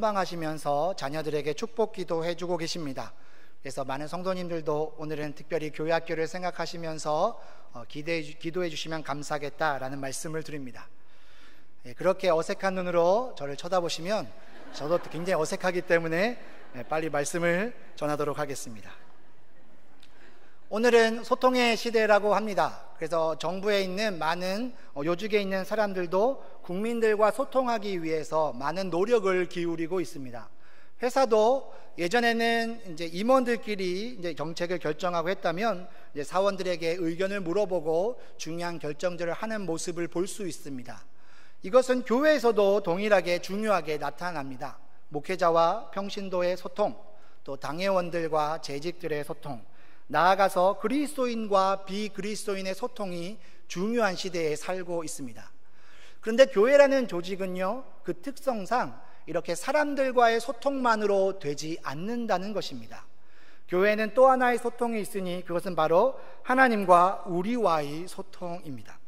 선방하시면서 자녀들에게 축복 기도해주고 계십니다. 그래서 많은 성도님들도 오늘은 특별히 교회학교를 생각하시면서 기도해 주시면 감사하겠다라는 말씀을 드립니다. 그렇게 어색한 눈으로 저를 쳐다보시면 저도 굉장히 어색하기 때문에 빨리 말씀을 전하도록 하겠습니다. 오늘은 소통의 시대라고 합니다. 그래서 정부에 있는 많은 요직에 있는 사람들도 국민들과 소통하기 위해서 많은 노력을 기울이고 있습니다. 회사도 예전에는 이제 임원들끼리 이제 정책을 결정하고 했다면 이제 사원들에게 의견을 물어보고 중요한 결정들을 하는 모습을 볼 수 있습니다. 이것은 교회에서도 동일하게 중요하게 나타납니다. 목회자와 평신도의 소통, 또 당회원들과 재직들의 소통, 나아가서 그리스도인과 비그리스도인의 소통이 중요한 시대에 살고 있습니다. 그런데 교회라는 조직은요, 그 특성상 이렇게 사람들과의 소통만으로 되지 않는다는 것입니다. 교회는 또 하나의 소통이 있으니 그것은 바로 하나님과 우리와의 소통입니다.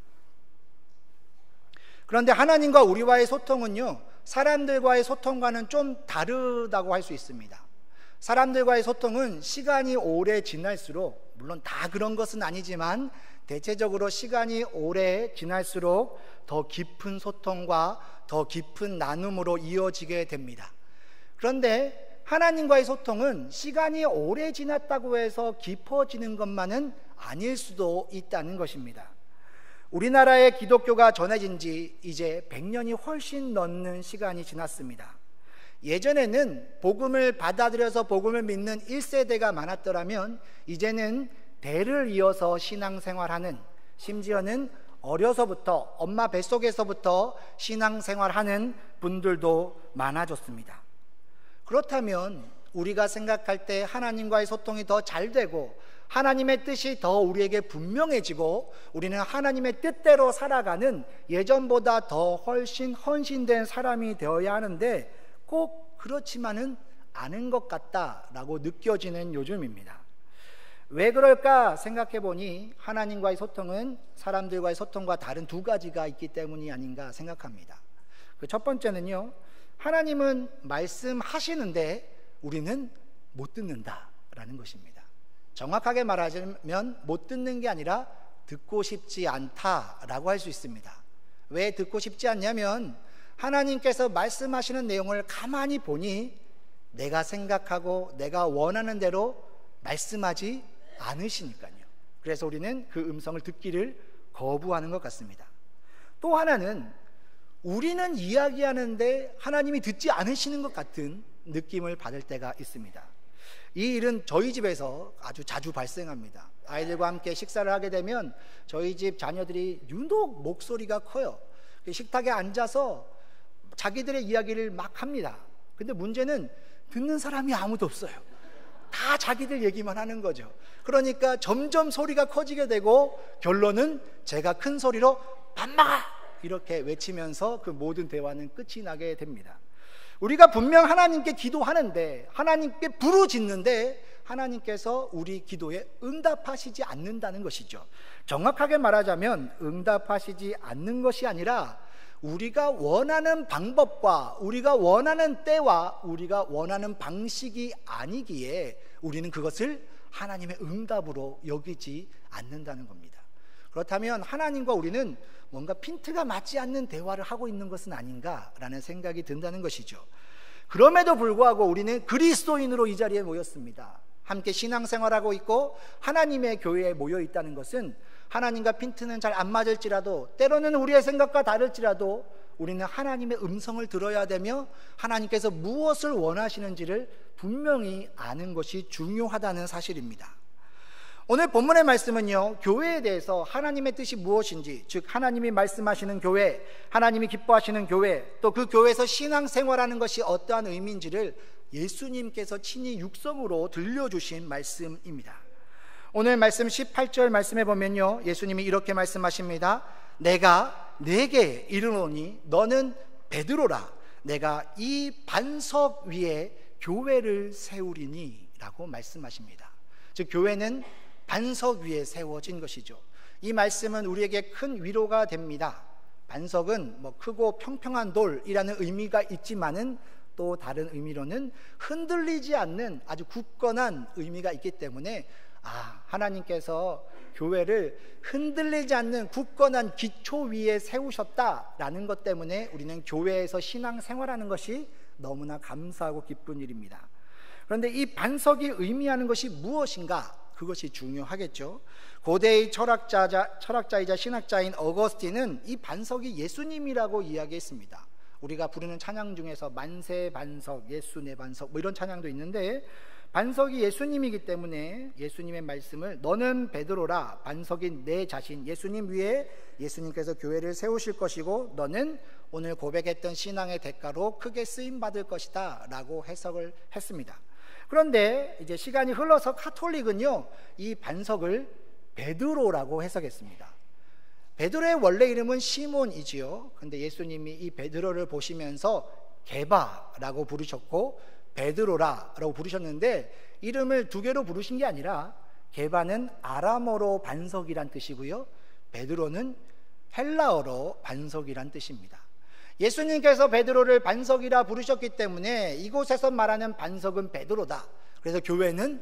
그런데 하나님과 우리와의 소통은요, 사람들과의 소통과는 좀 다르다고 할 수 있습니다. 사람들과의 소통은 시간이 오래 지날수록, 물론 다 그런 것은 아니지만 대체적으로 시간이 오래 지날수록 더 깊은 소통과 더 깊은 나눔으로 이어지게 됩니다. 그런데 하나님과의 소통은 시간이 오래 지났다고 해서 깊어지는 것만은 아닐 수도 있다는 것입니다. 우리나라에 기독교가 전해진 지 이제 100년이 훨씬 넘는 시간이 지났습니다. 예전에는 복음을 받아들여서 복음을 믿는 1세대가 많았더라면 이제는 대를 이어서 신앙생활하는, 심지어는 어려서부터 엄마 뱃속에서부터 신앙생활하는 분들도 많아졌습니다. 그렇다면 우리가 생각할 때 하나님과의 소통이 더 잘 되고 하나님의 뜻이 더 우리에게 분명해지고 우리는 하나님의 뜻대로 살아가는 예전보다 더 훨씬 헌신된 사람이 되어야 하는데 꼭 그렇지만은 않은 것 같다라고 느껴지는 요즘입니다. 왜 그럴까 생각해 보니 하나님과의 소통은 사람들과의 소통과 다른 두 가지가 있기 때문이 아닌가 생각합니다. 그 첫 번째는요, 하나님은 말씀하시는데 우리는 못 듣는다라는 것입니다. 정확하게 말하자면 못 듣는 게 아니라 듣고 싶지 않다라고 할 수 있습니다. 왜 듣고 싶지 않냐면 하나님께서 말씀하시는 내용을 가만히 보니 내가 생각하고 내가 원하는 대로 말씀하지 않으시니까요. 그래서 우리는 그 음성을 듣기를 거부하는 것 같습니다. 또 하나는 우리는 이야기하는데 하나님이 듣지 않으시는 것 같은 느낌을 받을 때가 있습니다. 이 일은 저희 집에서 아주 자주 발생합니다. 아이들과 함께 식사를 하게 되면 저희 집 자녀들이 유독 목소리가 커요. 식탁에 앉아서 자기들의 이야기를 막 합니다. 근데 문제는 듣는 사람이 아무도 없어요. 다 자기들 얘기만 하는 거죠. 그러니까 점점 소리가 커지게 되고 결론은 제가 큰 소리로 밥 먹어! 이렇게 외치면서 그 모든 대화는 끝이 나게 됩니다. 우리가 분명 하나님께 기도하는데, 하나님께 부르짖는데 하나님께서 우리 기도에 응답하시지 않는다는 것이죠. 정확하게 말하자면 응답하시지 않는 것이 아니라 우리가 원하는 방법과 우리가 원하는 때와 우리가 원하는 방식이 아니기에 우리는 그것을 하나님의 응답으로 여기지 않는다는 겁니다. 그렇다면 하나님과 우리는 뭔가 핀트가 맞지 않는 대화를 하고 있는 것은 아닌가라는 생각이 든다는 것이죠. 그럼에도 불구하고 우리는 그리스도인으로 이 자리에 모였습니다. 함께 신앙생활하고 있고 하나님의 교회에 모여 있다는 것은 하나님과 핀트는 잘 안 맞을지라도, 때로는 우리의 생각과 다를지라도 우리는 하나님의 음성을 들어야 되며 하나님께서 무엇을 원하시는지를 분명히 아는 것이 중요하다는 사실입니다. 오늘 본문의 말씀은요, 교회에 대해서 하나님의 뜻이 무엇인지, 즉 하나님이 말씀하시는 교회, 하나님이 기뻐하시는 교회, 또 그 교회에서 신앙생활하는 것이 어떠한 의미인지를 예수님께서 친히 육성으로 들려주신 말씀입니다. 오늘 말씀 18절 말씀해 보면요, 예수님이 이렇게 말씀하십니다. 내가 네게 이르노니 너는 베드로라. 내가 이 반석 위에 교회를 세우리니 라고 말씀하십니다. 즉 교회는 반석 위에 세워진 것이죠. 이 말씀은 우리에게 큰 위로가 됩니다. 반석은 크고 평평한 돌이라는 의미가 있지만은 또 다른 의미로는 흔들리지 않는 아주 굳건한 의미가 있기 때문에 하나님께서 교회를 흔들리지 않는 굳건한 기초 위에 세우셨다라는 것 때문에 우리는 교회에서 신앙생활하는 것이 너무나 감사하고 기쁜 일입니다. 그런데 이 반석이 의미하는 것이 무엇인가? 그것이 중요하겠죠. 고대의 철학자이자 신학자인 어거스틴은 이 반석이 예수님이라고 이야기했습니다. 우리가 부르는 찬양 중에서 만세 반석, 예수 내 반석 뭐 이런 찬양도 있는데, 반석이 예수님이기 때문에 예수님의 말씀을 너는 베드로라, 반석인 내 자신 예수님 위에 예수님께서 교회를 세우실 것이고 너는 오늘 고백했던 신앙의 대가로 크게 쓰임 받을 것이다 라고 해석을 했습니다. 그런데 이제 시간이 흘러서 카톨릭은요, 이 반석을 베드로라고 해석했습니다. 베드로의 원래 이름은 시몬이지요. 근데 예수님이 이 베드로를 보시면서 게바라고 부르셨고 베드로라고 부르셨는데, 이름을 두 개로 부르신 게 아니라 게바는 아람어로 반석이란 뜻이고요, 베드로는 헬라어로 반석이란 뜻입니다. 예수님께서 베드로를 반석이라 부르셨기 때문에 이곳에서 말하는 반석은 베드로다. 그래서 교회는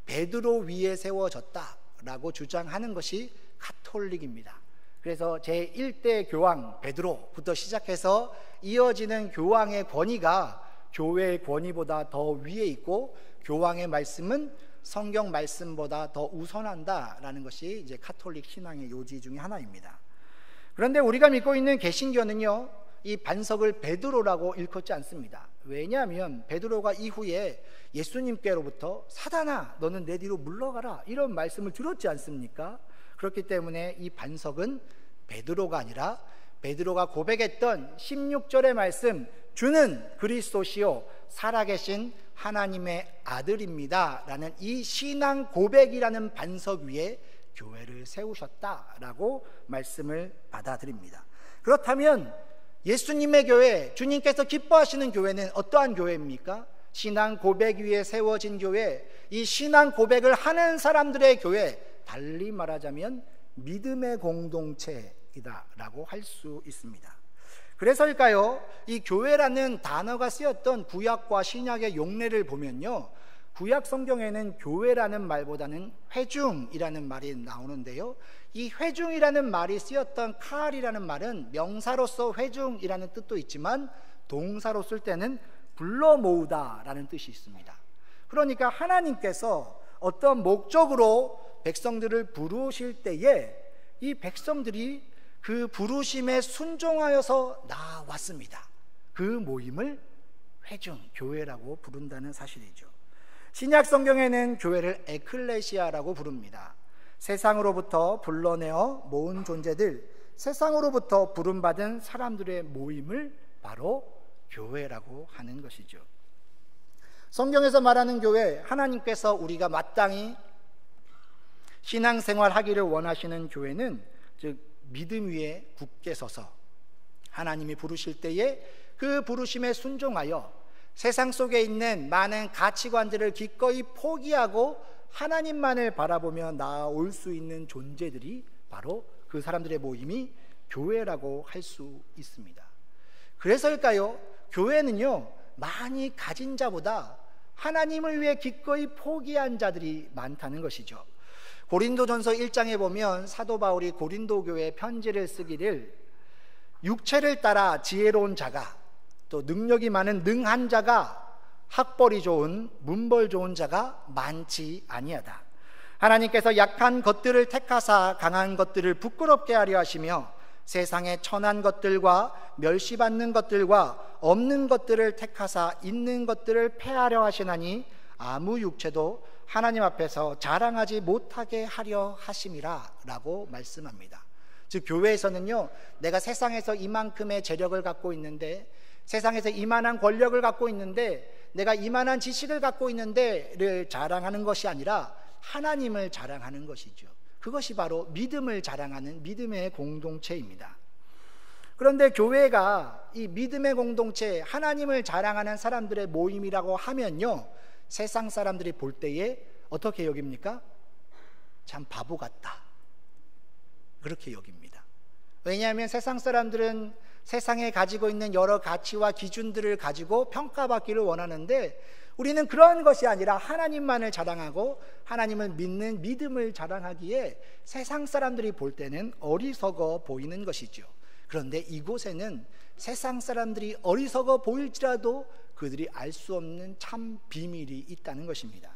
베드로 위에 세워졌다라고 주장하는 것이 가톨릭입니다. 그래서 제1대 교황 베드로부터 시작해서 이어지는 교황의 권위가 교회의 권위보다 더 위에 있고 교황의 말씀은 성경 말씀보다 더 우선한다라는 것이 이제 가톨릭 신앙의 요지 중에 하나입니다. 그런데 우리가 믿고 있는 개신교는요, 이 반석을 베드로라고 일컫지 않습니다. 왜냐하면 베드로가 이후에 예수님께로부터 사단아 너는 내 뒤로 물러가라 이런 말씀을 들었지 않습니까? 그렇기 때문에 이 반석은 베드로가 아니라 베드로가 고백했던 16절의 말씀, 주는 그리스도시요 살아계신 하나님의 아들입니다 라는 이 신앙 고백이라는 반석 위에 교회를 세우셨다라고 말씀을 받아들입니다. 그렇다면 예수님의 교회, 주님께서 기뻐하시는 교회는 어떠한 교회입니까? 신앙 고백 위에 세워진 교회, 이 신앙 고백을 하는 사람들의 교회, 달리 말하자면 믿음의 공동체이다라고 할 수 있습니다. 그래서일까요? 이 교회라는 단어가 쓰였던 구약과 신약의 용례를 보면요, 구약 성경에는 교회라는 말보다는 회중이라는 말이 나오는데요, 이 회중이라는 말이 쓰였던 칼이라는 말은 명사로서 회중이라는 뜻도 있지만 동사로 쓸 때는 불러 모으다라는 뜻이 있습니다. 그러니까 하나님께서 어떤 목적으로 백성들을 부르실 때에 이 백성들이 그 부르심에 순종하여서 나왔습니다. 그 모임을 회중, 교회라고 부른다는 사실이죠. 신약 성경에는 교회를 에클레시아라고 부릅니다. 세상으로부터 불러내어 모은 존재들, 세상으로부터 부름받은 사람들의 모임을 바로 교회라고 하는 것이죠. 성경에서 말하는 교회, 하나님께서 우리가 마땅히 신앙생활 하기를 원하시는 교회는 즉 믿음 위에 굳게 서서 하나님이 부르실 때에 그 부르심에 순종하여 세상 속에 있는 많은 가치관들을 기꺼이 포기하고 하나님만을 바라보며 나아올 수 있는 존재들이 바로 그 사람들의 모임이 교회라고 할 수 있습니다. 그래서일까요? 교회는요, 많이 가진 자보다 하나님을 위해 기꺼이 포기한 자들이 많다는 것이죠. 고린도전서 1장에 보면 사도 바울이 고린도 교회에 편지를 쓰기를, 육체를 따라 지혜로운 자가, 또 능력이 많은 능한 자가, 학벌이 좋은 문벌 좋은 자가 많지 아니하다. 하나님께서 약한 것들을 택하사 강한 것들을 부끄럽게 하려 하시며 세상의 천한 것들과 멸시받는 것들과 없는 것들을 택하사 있는 것들을 폐하려 하시나니 아무 육체도 하나님 앞에서 자랑하지 못하게 하려 하심이라 라고 말씀합니다. 즉 교회에서는요, 내가 세상에서 이만큼의 재력을 갖고 있는데, 세상에서 이만한 권력을 갖고 있는데, 내가 이만한 지식을 갖고 있는데를 자랑하는 것이 아니라 하나님을 자랑하는 것이죠. 그것이 바로 믿음을 자랑하는 믿음의 공동체입니다. 그런데 교회가 이 믿음의 공동체, 하나님을 자랑하는 사람들의 모임이라고 하면요, 세상 사람들이 볼 때에 어떻게 여깁니까? 참 바보 같다, 그렇게 여깁니다. 왜냐하면 세상 사람들은 세상에 가지고 있는 여러 가치와 기준들을 가지고 평가받기를 원하는데, 우리는 그런 것이 아니라 하나님만을 자랑하고 하나님을 믿는 믿음을 자랑하기에 세상 사람들이 볼 때는 어리석어 보이는 것이죠. 그런데 이곳에는 세상 사람들이 어리석어 보일지라도 그들이 알 수 없는 참 비밀이 있다는 것입니다.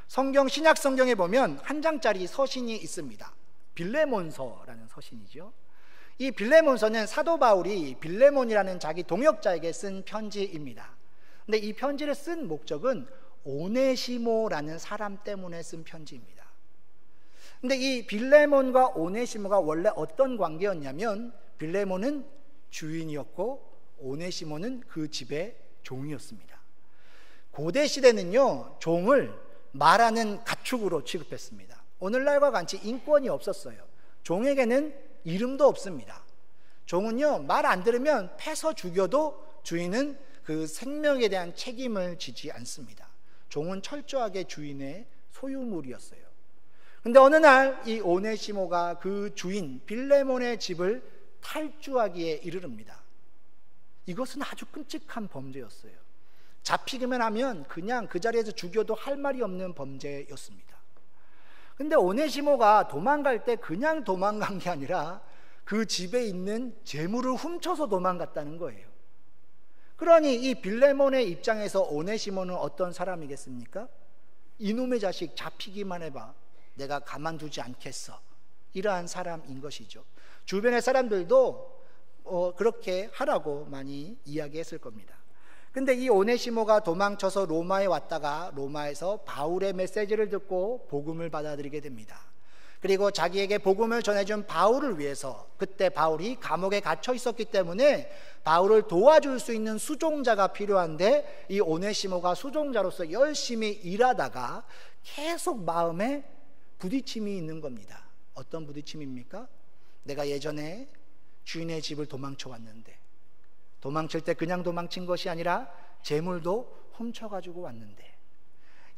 성경, 신약 성경에 보면 한 장짜리 서신이 있습니다. 빌레몬서라는 서신이죠. 이 빌레몬서는 사도 바울이 빌레몬이라는 자기 동역자에게 쓴 편지입니다. 근데 이 편지를 쓴 목적은 오네시모라는 사람 때문에 쓴 편지입니다. 근데 이 빌레몬과 오네시모가 원래 어떤 관계였냐면, 빌레몬은 주인이었고 오네시모는 그 집의 종이었습니다. 고대 시대는요, 종을 말하는 가축으로 취급했습니다. 오늘날과 같이 인권이 없었어요. 종에게는 이름도 없습니다. 종은요, 말 안 들으면 패서 죽여도 주인은 그 생명에 대한 책임을 지지 않습니다. 종은 철저하게 주인의 소유물이었어요. 근데 어느 날 이 오네시모가 그 주인 빌레몬의 집을 탈주하기에 이르릅니다. 이것은 아주 끔찍한 범죄였어요. 잡히기만 하면 그냥 그 자리에서 죽여도 할 말이 없는 범죄였습니다. 근데 오네시모가 도망갈 때 그냥 도망간 게 아니라 그 집에 있는 재물을 훔쳐서 도망갔다는 거예요. 그러니 이 빌레몬의 입장에서 오네시모는 어떤 사람이겠습니까? 이놈의 자식 잡히기만 해봐, 내가 가만두지 않겠어, 이러한 사람인 것이죠. 주변의 사람들도 그렇게 하라고 많이 이야기했을 겁니다. 근데 이 오네시모가 도망쳐서 로마에 왔다가 로마에서 바울의 메시지를 듣고 복음을 받아들이게 됩니다. 그리고 자기에게 복음을 전해준 바울을 위해서, 그때 바울이 감옥에 갇혀 있었기 때문에 바울을 도와줄 수 있는 수종자가 필요한데, 이 오네시모가 수종자로서 열심히 일하다가 계속 마음에 부딪힘이 있는 겁니다. 어떤 부딪힘입니까? 내가 예전에 주인의 집을 도망쳐 왔는데, 도망칠 때 그냥 도망친 것이 아니라 재물도 훔쳐가지고 왔는데,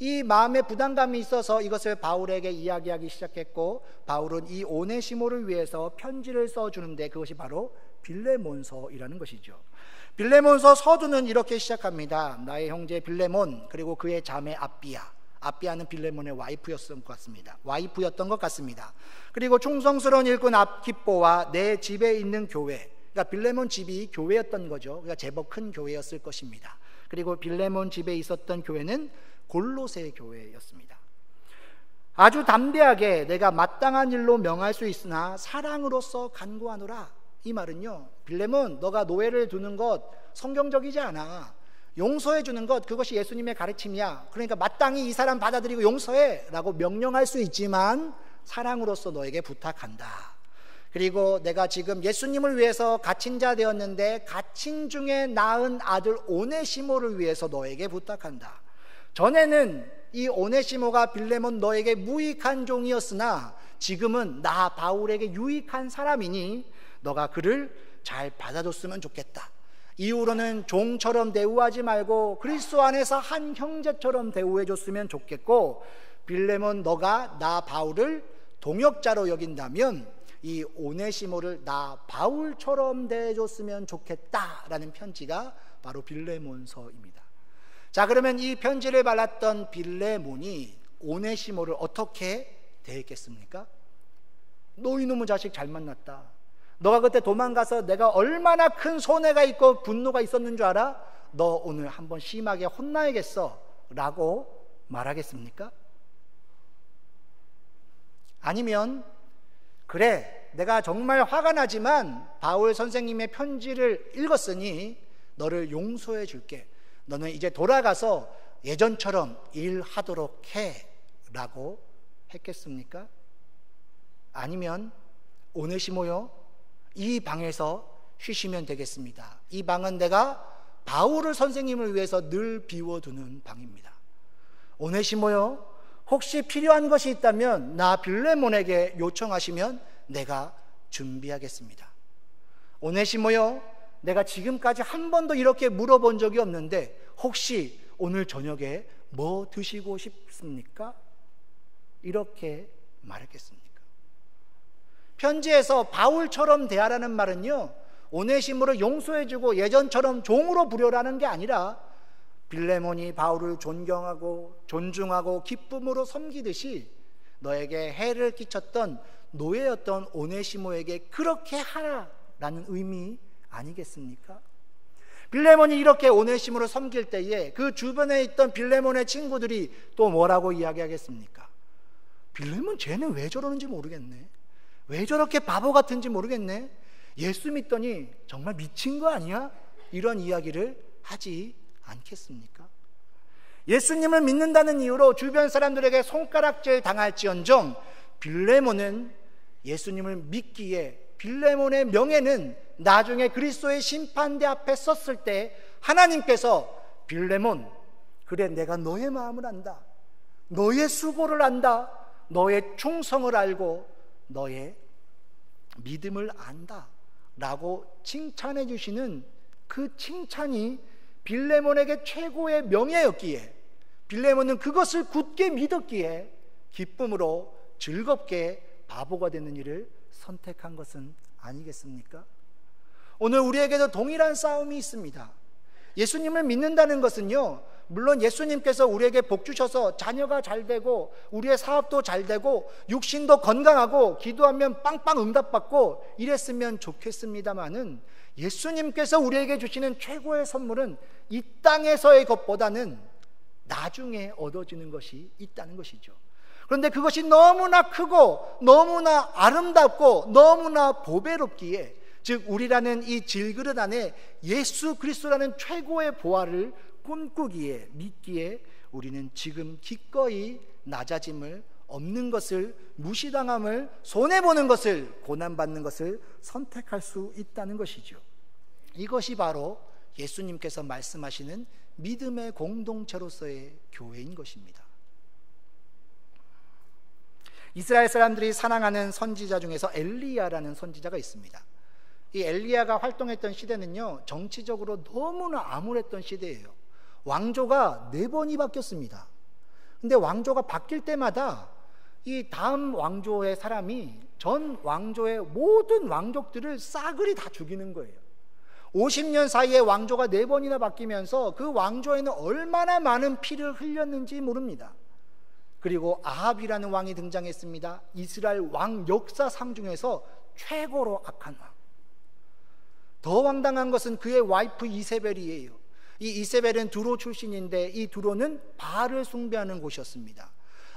이 마음에 부담감이 있어서 이것을 바울에게 이야기하기 시작했고, 바울은 이 오네시모를 위해서 편지를 써주는데 그것이 바로 빌레몬서이라는 것이죠. 빌레몬서 서두는 이렇게 시작합니다. 나의 형제 빌레몬, 그리고 그의 자매 아삐아. 아삐아는 빌레몬의 와이프였던 것 같습니다. 그리고 충성스러운 일꾼 아키뽀와 내 집에 있는 교회, 그러니까 빌레몬 집이 교회였던 거죠. 그러니까 제법 큰 교회였을 것입니다. 그리고 빌레몬 집에 있었던 교회는 골로새 교회였습니다. 아주 담대하게 내가 마땅한 일로 명할 수 있으나 사랑으로서 간구하노라. 이 말은요, 빌레몬, 너가 노예를 두는 것 성경적이지 않아. 용서해 주는 것, 그것이 예수님의 가르침이야. 그러니까 마땅히 이 사람 받아들이고 용서해 라고 명령할 수 있지만 사랑으로서 너에게 부탁한다. 그리고 내가 지금 예수님을 위해서 갇힌 자 되었는데 갇힌 중에 낳은 아들 오네시모를 위해서 너에게 부탁한다. 전에는 이 오네시모가 빌레몬 너에게 무익한 종이었으나 지금은 나 바울에게 유익한 사람이니 너가 그를 잘 받아줬으면 좋겠다. 이후로는 종처럼 대우하지 말고 그리스도 안에서 한 형제처럼 대우해줬으면 좋겠고, 빌레몬 너가 나 바울을 동역자로 여긴다면 이 오네시모를 나 바울처럼 대해줬으면 좋겠다라는 편지가 바로 빌레몬서입니다. 자, 그러면 이 편지를 받았던 빌레몬이 오네시모를 어떻게 대했겠습니까? 너 이놈의 자식 잘 만났다. 너가 그때 도망가서 내가 얼마나 큰 손해가 있고 분노가 있었는 줄 알아? 너 오늘 한번 심하게 혼나야겠어 라고 말하겠습니까? 아니면 그래, 내가 정말 화가 나지만 바울 선생님의 편지를 읽었으니 너를 용서해 줄게. 너는 이제 돌아가서 예전처럼 일하도록 해 라고 했겠습니까? 아니면 오네시모요, 이 방에서 쉬시면 되겠습니다. 이 방은 내가 바울을 선생님을 위해서 늘 비워두는 방입니다. 오네시모요, 혹시 필요한 것이 있다면 나 빌레몬에게 요청하시면 내가 준비하겠습니다. 오네시모요, 내가 지금까지 한 번도 이렇게 물어본 적이 없는데 혹시 오늘 저녁에 뭐 드시고 싶습니까? 이렇게 말했겠습니까? 편지에서 바울처럼 대하라는 말은요, 오네시모를 용서해주고 예전처럼 종으로 부려라는 게 아니라 빌레몬이 바울을 존경하고 존중하고 기쁨으로 섬기듯이 너에게 해를 끼쳤던 노예였던 오네시모에게 그렇게 하라라는 의미 아니겠습니까? 빌레몬이 이렇게 오네시모를 섬길 때에 그 주변에 있던 빌레몬의 친구들이 또 뭐라고 이야기하겠습니까? 빌레몬 쟤는 왜 저러는지 모르겠네, 왜 저렇게 바보 같은지 모르겠네, 예수 믿더니 정말 미친 거 아니야? 이런 이야기를 하지 않겠습니까? 예수님을 믿는다는 이유로 주변 사람들에게 손가락질 당할지언정 빌레몬은 예수님을 믿기에 빌레몬의 명예는 나중에 그리스도의 심판대 앞에 섰을 때 하나님께서 빌레몬, 그래 내가 너의 마음을 안다, 너의 수고를 안다, 너의 충성을 알고 너의 믿음을 안다 라고 칭찬해 주시는 그 칭찬이 빌레몬에게 최고의 명예였기에 빌레몬은 그것을 굳게 믿었기에 기쁨으로 즐겁게 바보가 되는 일을 선택한 것은 아니겠습니까? 오늘 우리에게도 동일한 싸움이 있습니다. 예수님을 믿는다는 것은요, 물론 예수님께서 우리에게 복 주셔서 자녀가 잘 되고 우리의 사업도 잘 되고 육신도 건강하고 기도하면 빵빵 응답받고 이랬으면 좋겠습니다마는 예수님께서 우리에게 주시는 최고의 선물은 이 땅에서의 것보다는 나중에 얻어지는 것이 있다는 것이죠. 그런데 그것이 너무나 크고 너무나 아름답고 너무나 보배롭기에, 즉 우리라는 이 질그릇 안에 예수 그리스도라는 최고의 보화를 꿈꾸기에 믿기에 우리는 지금 기꺼이 낮아짐을, 없는 것을, 무시당함을, 손해보는 것을, 고난받는 것을 선택할 수 있다는 것이죠. 이것이 바로 예수님께서 말씀하시는 믿음의 공동체로서의 교회인 것입니다. 이스라엘 사람들이 사랑하는 선지자 중에서 엘리야라는 선지자가 있습니다. 이 엘리야가 활동했던 시대는요, 정치적으로 너무나 암울했던 시대예요. 왕조가 4번이 바뀌었습니다. 근데 왕조가 바뀔 때마다 이 다음 왕조의 사람이 전 왕조의 모든 왕족들을 싸그리 다 죽이는 거예요. 50년 사이에 왕조가 4번이나 바뀌면서 그 왕조에는 얼마나 많은 피를 흘렸는지 모릅니다. 그리고 아합이라는 왕이 등장했습니다. 이스라엘 왕 역사상 중에서 최고로 악한 왕. 더 황당한 것은 그의 와이프 이세벨이에요. 이 이세벨은 두로 출신인데 이 두로는 바알을 숭배하는 곳이었습니다.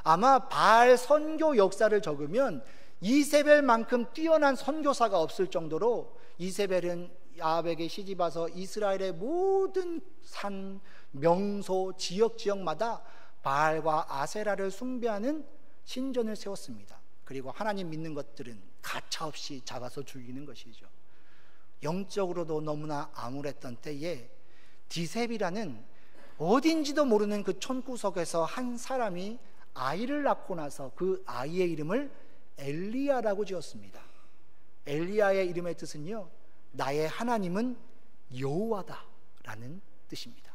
아마 바알 선교 역사를 적으면 이세벨만큼 뛰어난 선교사가 없을 정도로 이세벨은 아합에게 시집와서 이스라엘의 모든 산, 명소, 지역마다 바알과 아세라를 숭배하는 신전을 세웠습니다. 그리고 하나님 믿는 것들은 가차없이 잡아서 죽이는 것이죠. 영적으로도 너무나 암울했던 때에 디셉이라는 어딘지도 모르는 그 촌구석에서 한 사람이 아이를 낳고 나서 그 아이의 이름을 엘리야라고 지었습니다. 엘리야의 이름의 뜻은요, 나의 하나님은 여호와다 라는 뜻입니다.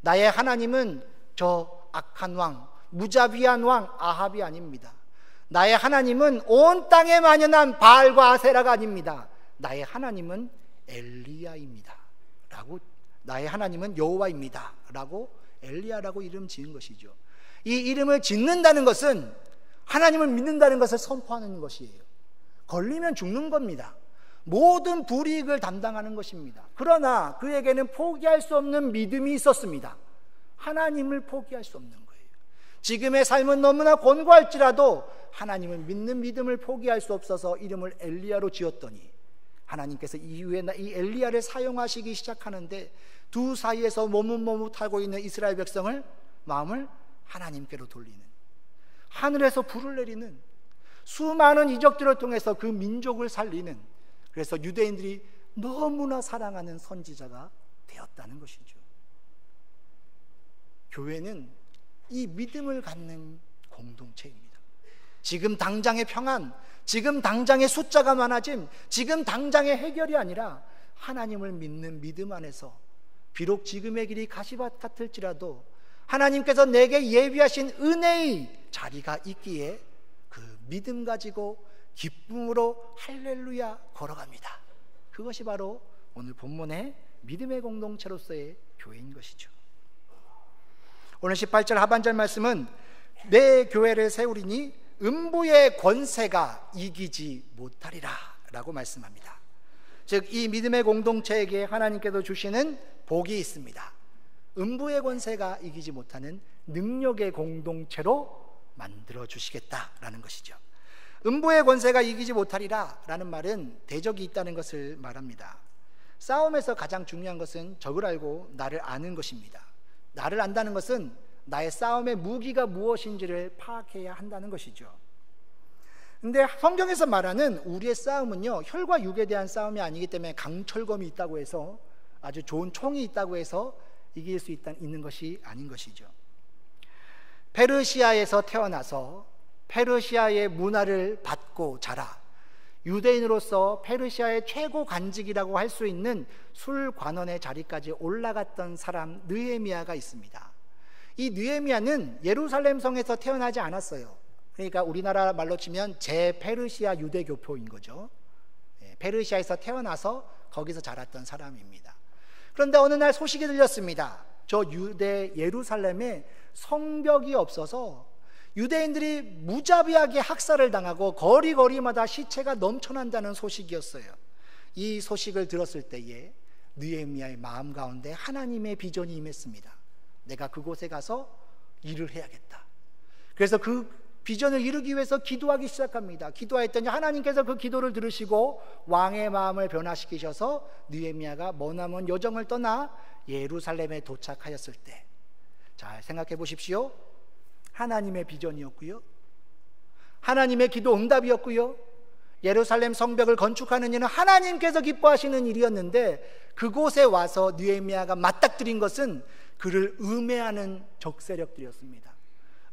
나의 하나님은 저 악한 왕, 무자비한 왕 아합이 아닙니다. 나의 하나님은 온 땅에 만연한 바알과 아세라가 아닙니다. 나의 하나님은 엘리야입니다 라고, 나의 하나님은 여호와입니다 라고 엘리야라고 이름 지은 것이죠. 이 이름을 짓는다는 것은 하나님을 믿는다는 것을 선포하는 것이에요. 걸리면 죽는 겁니다. 모든 불이익을 담당하는 것입니다. 그러나 그에게는 포기할 수 없는 믿음이 있었습니다. 하나님을 포기할 수 없는 거예요. 지금의 삶은 너무나 곤고할지라도 하나님을 믿는 믿음을 포기할 수 없어서 이름을 엘리야로 지었더니 하나님께서 이후에 이 엘리야를 사용하시기 시작하는데 두 사이에서 머뭇머뭇하고 있는 이스라엘 백성을 마음을 하나님께로 돌리는, 하늘에서 불을 내리는, 수많은 이적들을 통해서 그 민족을 살리는, 그래서 유대인들이 너무나 사랑하는 선지자가 되었다는 것이죠. 교회는 이 믿음을 갖는 공동체입니다. 지금 당장의 평안, 지금 당장의 숫자가 많아짐, 지금 당장의 해결이 아니라 하나님을 믿는 믿음 안에서 비록 지금의 길이 가시밭 같을지라도 하나님께서 내게 예비하신 은혜의 자리가 있기에 그 믿음 가지고 기쁨으로 할렐루야 걸어갑니다. 그것이 바로 오늘 본문의 믿음의 공동체로서의 교회인 것이죠. 오늘 18절 하반절 말씀은 내 교회를 세우리니 음부의 권세가 이기지 못하리라 라고 말씀합니다. 즉 이 믿음의 공동체에게 하나님께서 주시는 복이 있습니다. 음부의 권세가 이기지 못하는 능력의 공동체로 만들어 주시겠다라는 것이죠. 음부의 권세가 이기지 못하리라 라는 말은 대적이 있다는 것을 말합니다. 싸움에서 가장 중요한 것은 적을 알고 나를 아는 것입니다. 나를 안다는 것은 나의 싸움의 무기가 무엇인지를 파악해야 한다는 것이죠. 근데 성경에서 말하는 우리의 싸움은요, 혈과 육에 대한 싸움이 아니기 때문에 강철검이 있다고 해서, 아주 좋은 총이 있다고 해서 이길 수 있는 것이 아닌 것이죠. 페르시아에서 태어나서 페르시아의 문화를 받고 자라 유대인으로서 페르시아의 최고 관직이라고 할 수 있는 술관원의 자리까지 올라갔던 사람 느헤미야가 있습니다. 이 느헤미야는 예루살렘 성에서 태어나지 않았어요. 그러니까 우리나라 말로 치면 제페르시아 유대교포인 거죠. 페르시아에서 태어나서 거기서 자랐던 사람입니다. 그런데 어느 날 소식이 들렸습니다. 저 유대 예루살렘에 성벽이 없어서 유대인들이 무자비하게 학살을 당하고 거리마다 시체가 넘쳐난다는 소식이었어요. 이 소식을 들었을 때에 느헤미야의 마음 가운데 하나님의 비전이 임했습니다. 내가 그곳에 가서 일을 해야겠다. 그래서 그 비전을 이루기 위해서 기도하기 시작합니다. 기도했더니 하나님께서 그 기도를 들으시고 왕의 마음을 변화시키셔서 느헤미야가 머나먼 여정을 떠나 예루살렘에 도착하였을 때, 잘 생각해 보십시오. 하나님의 비전이었고요, 하나님의 기도 응답이었고요, 예루살렘 성벽을 건축하는 일은 하나님께서 기뻐하시는 일이었는데, 그곳에 와서 느헤미야가 맞닥뜨린 것은 그를 음해하는 적세력들이었습니다.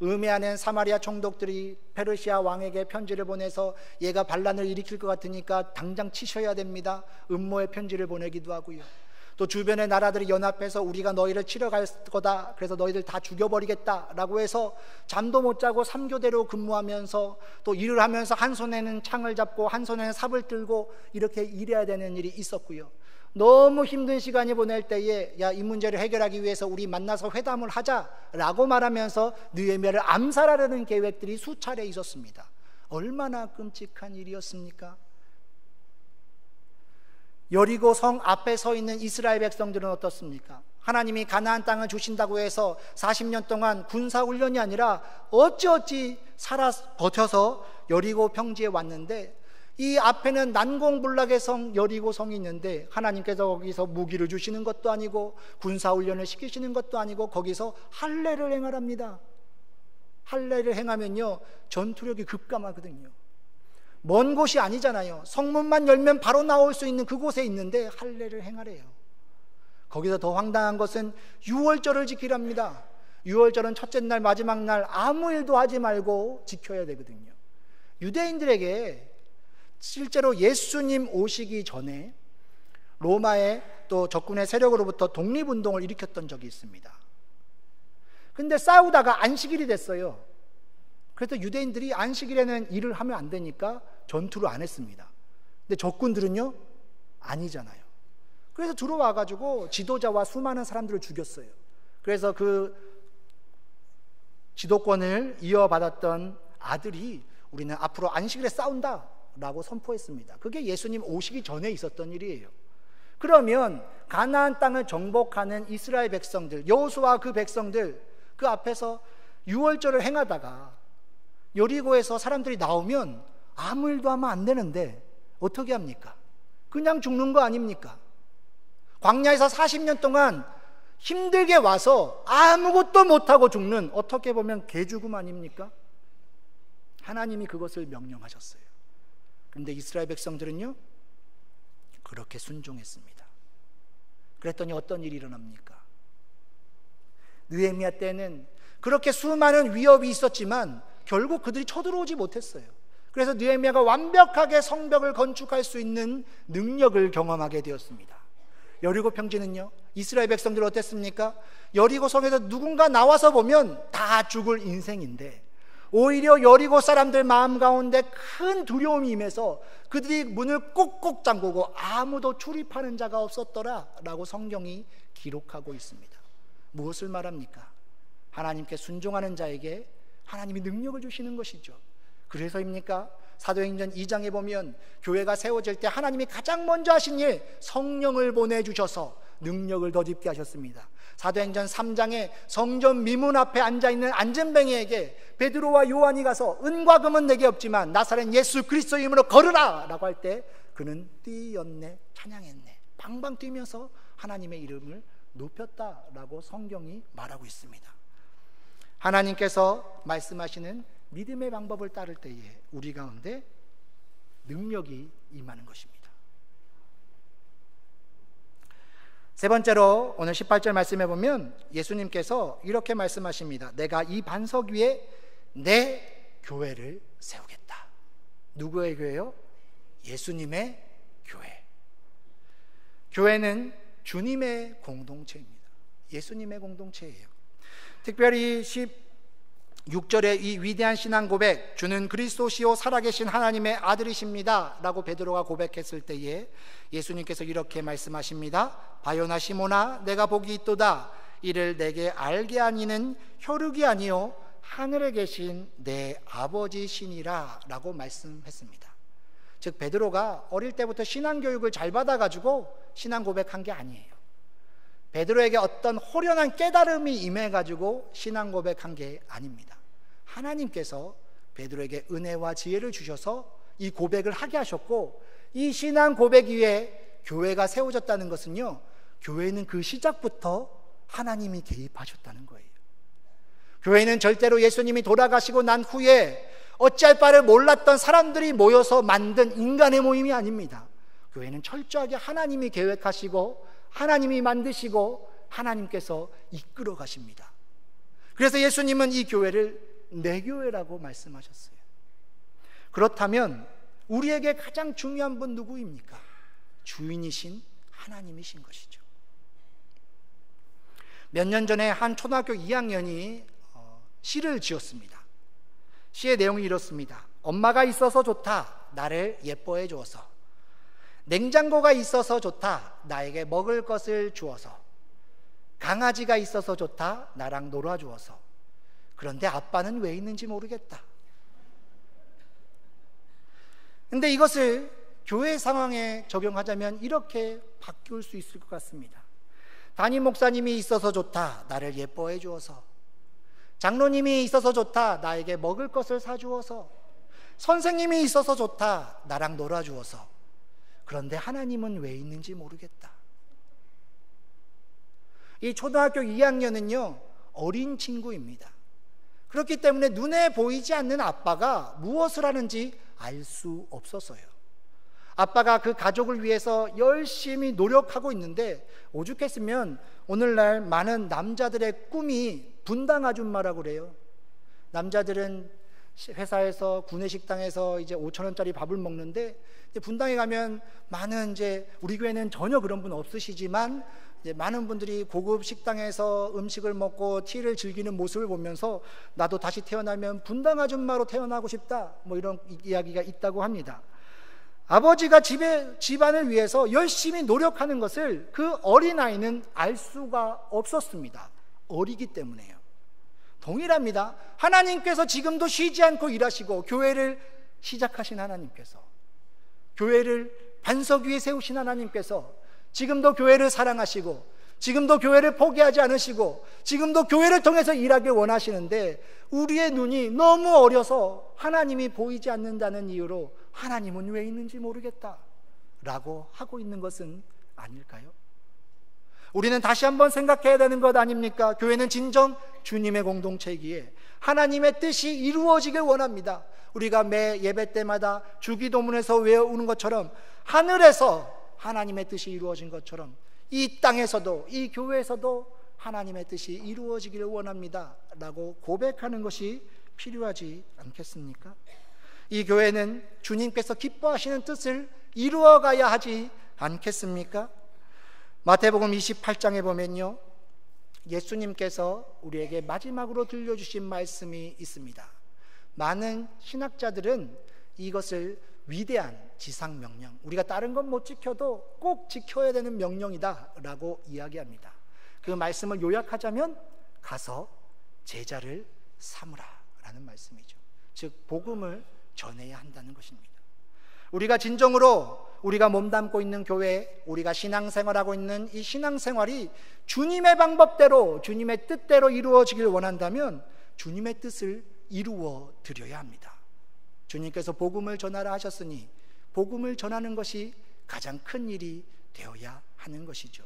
음해하는 사마리아 총독들이 페르시아 왕에게 편지를 보내서 얘가 반란을 일으킬 것 같으니까 당장 치셔야 됩니다, 음모의 편지를 보내기도 하고요. 또 주변의 나라들이 연합해서 우리가 너희를 치러 갈 거다, 그래서 너희들 다 죽여버리겠다라고 해서 잠도 못 자고 3교대로 근무하면서 또 일을 하면서 한 손에는 창을 잡고 한 손에는 삽을 들고 이렇게 일해야 되는 일이 있었고요. 너무 힘든 시간이 보낼 때에 야, 이 문제를 해결하기 위해서 우리 만나서 회담을 하자라고 말하면서 느헤미야를 암살하려는 계획들이 수차례 있었습니다. 얼마나 끔찍한 일이었습니까? 여리고 성 앞에 서 있는 이스라엘 백성들은 어떻습니까? 하나님이 가나안 땅을 주신다고 해서 40년 동안 군사훈련이 아니라 어찌어찌 버텨서 여리고 평지에 왔는데, 이 앞에는 난공불락의 성 여리고 성이 있는데 하나님께서 거기서 무기를 주시는 것도 아니고 군사훈련을 시키시는 것도 아니고 거기서 할례를 행하랍니다. 할례를 행하면요, 전투력이 급감하거든요. 먼 곳이 아니잖아요. 성문만 열면 바로 나올 수 있는 그곳에 있는데 할례를 행하래요. 거기서 더 황당한 것은 유월절을 지키랍니다. 유월절은 첫째 날 마지막 날 아무 일도 하지 말고 지켜야 되거든요. 유대인들에게 실제로 예수님 오시기 전에 로마의 또 적군의 세력으로부터 독립운동을 일으켰던 적이 있습니다. 근데 싸우다가 안식일이 됐어요. 그래서 유대인들이 안식일에는 일을 하면 안 되니까 전투를 안 했습니다. 근데 적군들은요, 아니잖아요. 그래서 들어와가지고 지도자와 수많은 사람들을 죽였어요. 그래서 그 지도권을 이어받았던 아들이 우리는 앞으로 안식일에 싸운다 라고 선포했습니다. 그게 예수님 오시기 전에 있었던 일이에요. 그러면 가나안 땅을 정복하는 이스라엘 백성들, 여호수아와 그 백성들, 그 앞에서 유월절을 행하다가 여리고에서 사람들이 나오면 아무 일도 하면 안 되는데 어떻게 합니까? 그냥 죽는 거 아닙니까? 광야에서 40년 동안 힘들게 와서 아무것도 못하고 죽는, 어떻게 보면 개죽음 아닙니까? 하나님이 그것을 명령하셨어요. 그런데 이스라엘 백성들은요, 그렇게 순종했습니다. 그랬더니 어떤 일이 일어납니까? 느헤미야 때는 그렇게 수많은 위협이 있었지만 결국 그들이 쳐들어오지 못했어요. 그래서 느헤미야가 완벽하게 성벽을 건축할 수 있는 능력을 경험하게 되었습니다. 여리고 평지는요, 이스라엘 백성들 어땠습니까? 여리고 성에서 누군가 나와서 보면 다 죽을 인생인데 오히려 여리고 사람들 마음 가운데 큰 두려움이 임해서 그들이 문을 꼭꼭 잠그고 아무도 출입하는 자가 없었더라 라고 성경이 기록하고 있습니다. 무엇을 말합니까? 하나님께 순종하는 자에게 하나님이 능력을 주시는 것이죠. 그래서입니까? 사도행전 2장에 보면 교회가 세워질 때 하나님이 가장 먼저 하신 일, 성령을 보내주셔서 능력을 덧입게 하셨습니다. 사도행전 3장에 성전 미문 앞에 앉아있는 안전뱅이에게 베드로와 요한이 가서 은과 금은 내게 없지만 나사렛 예수 그리스도의 이름으로 걸으라 라고 할 때 그는 뛰었네, 찬양했네, 방방 뛰면서 하나님의 이름을 높였다라고 성경이 말하고 있습니다. 하나님께서 말씀하시는 믿음의 방법을 따를 때에 우리 가운데 능력이 임하는 것입니다. 세 번째로 오늘 18절 말씀해 보면 예수님께서 이렇게 말씀하십니다. 내가 이 반석 위에 내 교회를 세우겠다. 누구의 교회요? 예수님의 교회. 교회는 주님의 공동체입니다. 예수님의 공동체예요. 특별히 16절의 이 위대한 신앙 고백, 주는 그리스도시요 살아계신 하나님의 아들이십니다 라고 베드로가 고백했을 때에 예수님께서 이렇게 말씀하십니다. 바요나 시모나 내가 복이 있도다. 이를 내게 알게 하니는 혈육이 아니요 하늘에 계신 내 아버지시니라 라고 말씀했습니다. 즉 베드로가 어릴 때부터 신앙교육을 잘 받아가지고 신앙 고백한 게 아니에요. 베드로에게 어떤 호련한 깨달음이 임해가지고 신앙 고백한 게 아닙니다. 하나님께서 베드로에게 은혜와 지혜를 주셔서 이 고백을 하게 하셨고, 이 신앙 고백 위에 교회가 세워졌다는 것은요, 교회는 그 시작부터 하나님이 개입하셨다는 거예요. 교회는 절대로 예수님이 돌아가시고 난 후에 어찌할 바를 몰랐던 사람들이 모여서 만든 인간의 모임이 아닙니다. 교회는 철저하게 하나님이 계획하시고 하나님이 만드시고 하나님께서 이끌어 가십니다. 그래서 예수님은 이 교회를 내 교회라고 말씀하셨어요. 그렇다면 우리에게 가장 중요한 분 누구입니까? 주인이신 하나님이신 것이죠. 몇 년 전에 한 초등학교 2학년이 시를 지었습니다. 시의 내용이 이렇습니다. 엄마가 있어서 좋다. 나를 예뻐해 주어서. 냉장고가 있어서 좋다. 나에게 먹을 것을 주어서. 강아지가 있어서 좋다. 나랑 놀아주어서. 그런데 아빠는 왜 있는지 모르겠다. 근데 이것을 교회 상황에 적용하자면 이렇게 바뀔 수 있을 것 같습니다. 담임 목사님이 있어서 좋다. 나를 예뻐해 주어서. 장로님이 있어서 좋다. 나에게 먹을 것을 사주어서. 선생님이 있어서 좋다. 나랑 놀아주어서. 그런데 하나님은 왜 있는지 모르겠다. 이 초등학교 2학년은요 어린 친구입니다. 그렇기 때문에 눈에 보이지 않는 아빠가 무엇을 하는지 알 수 없었어요. 아빠가 그 가족을 위해서 열심히 노력하고 있는데, 오죽했으면 오늘날 많은 남자들의 꿈이 분당 아줌마라고 그래요. 남자들은 회사에서 구내식당에서 이제 5,000원짜리 밥을 먹는데, 이제 분당에 가면 많은 이제 우리 교회는 전혀 그런 분 없으시지만 이제 많은 분들이 고급 식당에서 음식을 먹고 티를 즐기는 모습을 보면서 나도 다시 태어나면 분당 아줌마로 태어나고 싶다, 뭐 이런 이야기가 있다고 합니다. 아버지가 집안을 위해서 열심히 노력하는 것을 그 어린아이는 알 수가 없었습니다. 어리기 때문에요. 동일합니다. 하나님께서 지금도 쉬지 않고 일하시고, 교회를 시작하신 하나님께서, 교회를 반석 위에 세우신 하나님께서 지금도 교회를 사랑하시고, 지금도 교회를 포기하지 않으시고, 지금도 교회를 통해서 일하길 원하시는데, 우리의 눈이 너무 어려서 하나님이 보이지 않는다는 이유로 하나님은 왜 있는지 모르겠다 라고 하고 있는 것은 아닐까요? 우리는 다시 한번 생각해야 되는 것 아닙니까? 교회는 진정 주님의 공동체이기에 하나님의 뜻이 이루어지길 원합니다. 우리가 매 예배 때마다 주기도문에서 외우는 것처럼, 하늘에서 하나님의 뜻이 이루어진 것처럼 이 땅에서도, 이 교회에서도 하나님의 뜻이 이루어지기를 원합니다 라고 고백하는 것이 필요하지 않겠습니까? 이 교회는 주님께서 기뻐하시는 뜻을 이루어가야 하지 않겠습니까? 마태복음 28장에 보면요, 예수님께서 우리에게 마지막으로 들려주신 말씀이 있습니다. 많은 신학자들은 이것을 위대한 지상명령, 우리가 다른 건 못 지켜도 꼭 지켜야 되는 명령이다 라고 이야기합니다. 그 말씀을 요약하자면 가서 제자를 삼으라 라는 말씀이죠. 즉 복음을 전해야 한다는 것입니다. 우리가 진정으로 우리가 몸담고 있는 교회, 우리가 신앙생활하고 있는 이 신앙생활이 주님의 방법대로, 주님의 뜻대로 이루어지길 원한다면 주님의 뜻을 이루어 드려야 합니다. 주님께서 복음을 전하라 하셨으니 복음을 전하는 것이 가장 큰 일이 되어야 하는 것이죠.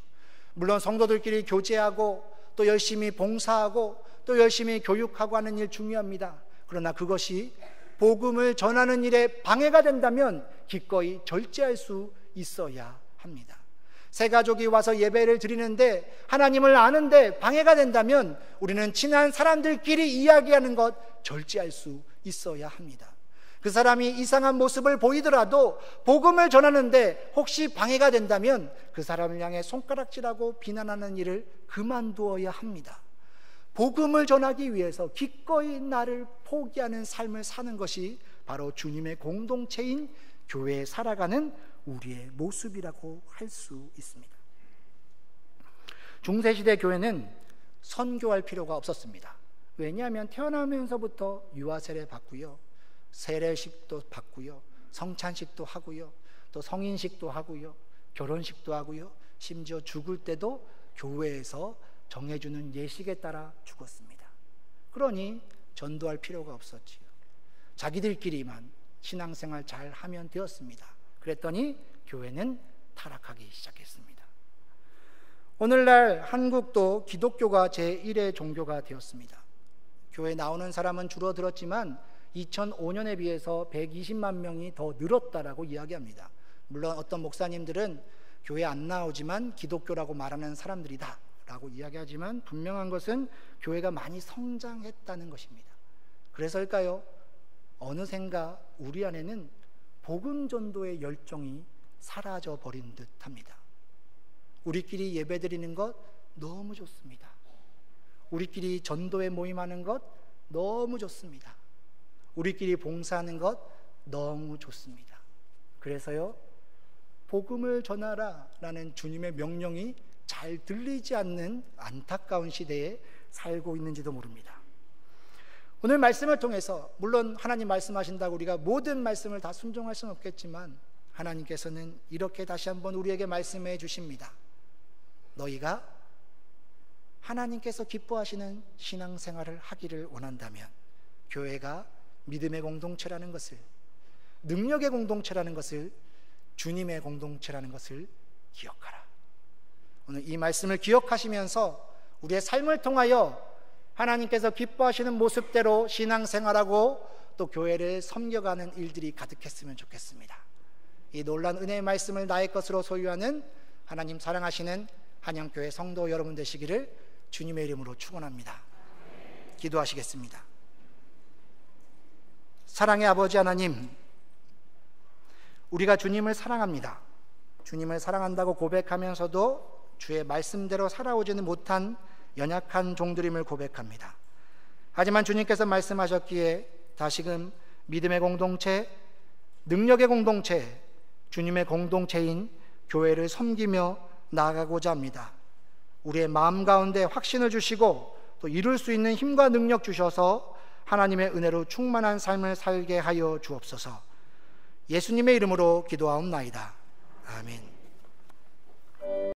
물론 성도들끼리 교제하고 또 열심히 봉사하고 또 열심히 교육하고 하는 일 중요합니다. 그러나 그것이 복음을 전하는 일에 방해가 된다면 기꺼이 절제할 수 있어야 합니다. 새 가족이 와서 예배를 드리는데 하나님을 아는데 방해가 된다면 우리는 친한 사람들끼리 이야기하는 것 절제할 수 있어야 합니다. 그 사람이 이상한 모습을 보이더라도 복음을 전하는데 혹시 방해가 된다면 그 사람을 향해 손가락질하고 비난하는 일을 그만두어야 합니다. 복음을 전하기 위해서 기꺼이 나를 포기하는 삶을 사는 것이 바로 주님의 공동체인 교회에 살아가는 우리의 모습이라고 할 수 있습니다. 중세시대 교회는 선교할 필요가 없었습니다. 왜냐하면 태어나면서부터 유아 세례 받고요, 세례식도 받고요, 성찬식도 하고요, 또 성인식도 하고요, 결혼식도 하고요, 심지어 죽을 때도 교회에서 정해주는 예식에 따라 죽었습니다. 그러니 전도할 필요가 없었지요. 자기들끼리만 신앙생활 잘 하면 되었습니다. 그랬더니 교회는 타락하기 시작했습니다. 오늘날 한국도 기독교가 제1의 종교가 되었습니다. 교회 나오는 사람은 줄어들었지만 2005년에 비해서 120만 명이 더 늘었다라고 이야기합니다. 물론 어떤 목사님들은 교회 안 나오지만 기독교라고 말하는 사람들이다 라고 이야기하지만 분명한 것은 교회가 많이 성장했다는 것입니다. 그래서일까요? 어느샌가 우리 안에는 복음 전도의 열정이 사라져 버린 듯합니다. 우리끼리 예배드리는 것 너무 좋습니다. 우리끼리 전도에 모임하는 것 너무 좋습니다. 우리끼리 봉사하는 것 너무 좋습니다. 그래서요, 복음을 전하라 라는 주님의 명령이 잘 들리지 않는 안타까운 시대에 살고 있는지도 모릅니다. 오늘 말씀을 통해서 물론 하나님 말씀하신다고 우리가 모든 말씀을 다 순종할 수는 없겠지만 하나님께서는 이렇게 다시 한번 우리에게 말씀해 주십니다. 너희가 하나님께서 기뻐하시는 신앙생활을 하기를 원한다면 교회가 믿음의 공동체라는 것을, 능력의 공동체라는 것을, 주님의 공동체라는 것을 기억하라. 오늘 이 말씀을 기억하시면서 우리의 삶을 통하여 하나님께서 기뻐하시는 모습대로 신앙생활하고 또 교회를 섬겨가는 일들이 가득했으면 좋겠습니다. 이 놀라운 은혜의 말씀을 나의 것으로 소유하는 하나님 사랑하시는 한양교회 성도 여러분 되시기를 주님의 이름으로 축원합니다. 기도하시겠습니다. 사랑의 아버지 하나님, 우리가 주님을 사랑합니다. 주님을 사랑한다고 고백하면서도 주의 말씀대로 살아오지는 못한 연약한 종들임을 고백합니다. 하지만 주님께서 말씀하셨기에 다시금 믿음의 공동체, 능력의 공동체, 주님의 공동체인 교회를 섬기며 나아가고자 합니다. 우리의 마음 가운데 확신을 주시고 또 이룰 수 있는 힘과 능력 주셔서 하나님의 은혜로 충만한 삶을 살게 하여 주옵소서. 예수님의 이름으로 기도하옵나이다. 아멘.